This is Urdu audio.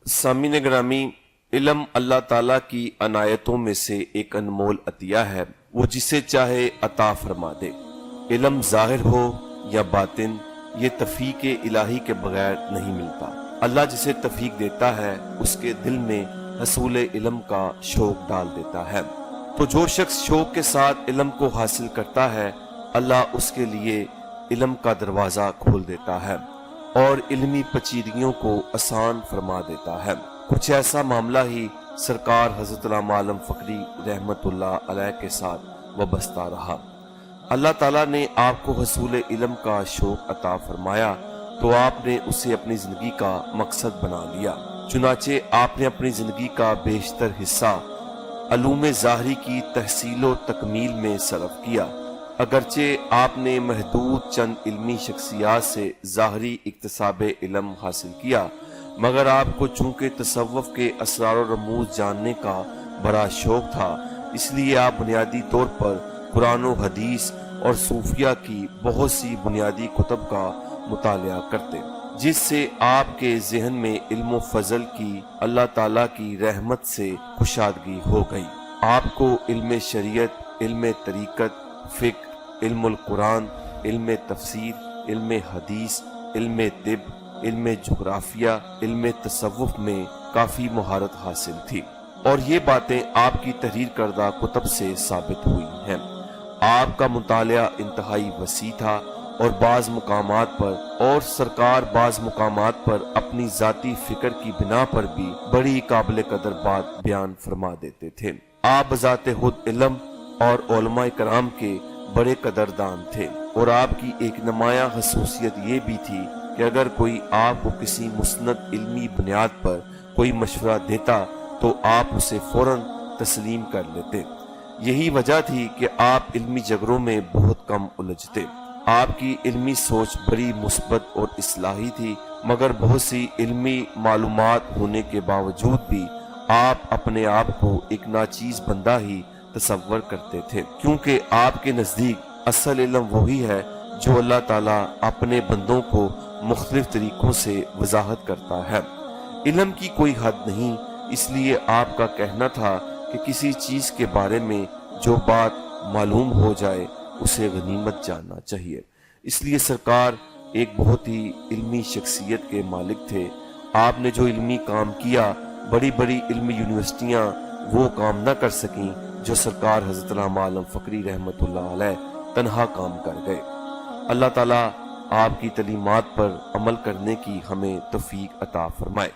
سامعین گرامی، علم اللہ تعالیٰ کی عنایتوں میں سے ایک انمول عطیہ ہے، وہ جسے چاہے عطا فرما دے۔ علم ظاہر ہو یا باطن، یہ توفیق الہی کے بغیر نہیں ملتا۔ اللہ جسے توفیق دیتا ہے اس کے دل میں حصول علم کا شوق ڈال دیتا ہے، تو جو شخص شوق کے ساتھ علم کو حاصل کرتا ہے، اللہ اس کے لیے علم کا دروازہ کھول دیتا ہے اور علمی پیچیدگیوں کو آسان فرما دیتا ہے۔ کچھ ایسا معاملہ ہی سرکار حضرت علامہ عالم فقری رحمت اللہ علیہ کے ساتھ وابستہ رہا۔ اللہ تعالیٰ نے آپ کو حصول علم کا شوق عطا فرمایا تو آپ نے اسے اپنی زندگی کا مقصد بنا لیا۔ چنانچہ آپ نے اپنی زندگی کا بیشتر حصہ علوم ظاہری کی تحصیل و تکمیل میں صرف کیا۔ اگرچہ آپ نے محدود چند علمی شخصیات سے ظاہری اکتساب علم حاصل کیا، مگر آپ کو چونکہ تصوف کے اسرار و رموز جاننے کا بڑا شوق تھا، اس لیے آپ بنیادی طور پر قرآن و حدیث اور صوفیہ کی بہت سی بنیادی کتب کا مطالعہ کرتے، جس سے آپ کے ذہن میں علم و فضل کی اللہ تعالیٰ کی رحمت سے کشادگی ہو گئی۔ آپ کو علم شریعت، علم طریقت، فقہ، علم القرآن، علم تفسیر، علم حدیث، علم طب، علم جغرافیہ، علم تصوف میں کافی مہارت حاصل تھی، اور یہ باتیں آپ کی تحریر کردہ کتب سے ثابت ہوئی ہیں۔ آپ کا مطالعہ انتہائی وسیع تھا اور بعض مقامات پر اپنی ذاتی فکر کی بنا پر بھی بڑی قابل قدر بات بیان فرما دیتے تھے۔ آپ بذات خود علم اور علماء کرام کے بڑے قدردان تھے، اور آپ کی ایک نمایاں خصوصیت یہ بھی تھی کہ اگر کوئی آپ کو کسی مسند علمی بنیاد پر کوئی مشورہ دیتا تو آپ اسے فوراً تسلیم کر لیتے۔ یہی وجہ تھی کہ آپ علمی جگروں میں بہت کم الجھتے۔ آپ کی علمی سوچ بڑی مثبت اور اصلاحی تھی، مگر بہت سی علمی معلومات ہونے کے باوجود بھی آپ اپنے آپ کو ایک ناچیز بندہ ہی تصور کرتے تھے، کیونکہ آپ کے نزدیک اصل علم وہی ہے جو اللہ تعالیٰ اپنے بندوں کو مختلف طریقوں سے وضاحت کرتا ہے۔ علم کی کوئی حد نہیں، اس لیے آپ کا کہنا تھا کہ کسی چیز کے بارے میں جو بات معلوم ہو جائے اسے غنیمت جاننا چاہیے۔ اس لیے سرکار ایک بہت ہی علمی شخصیت کے مالک تھے۔ آپ نے جو علمی کام کیا، بڑی بڑی علمی یونیورسٹیاں وہ کام نہ کر سکیں جو سرکار حضرت علامہ عالم فقری رحمت اللہ علیہ تنہا کام کر گئے۔ اللہ تعالیٰ آپ کی تعلیمات پر عمل کرنے کی ہمیں توفیق عطا فرمائے۔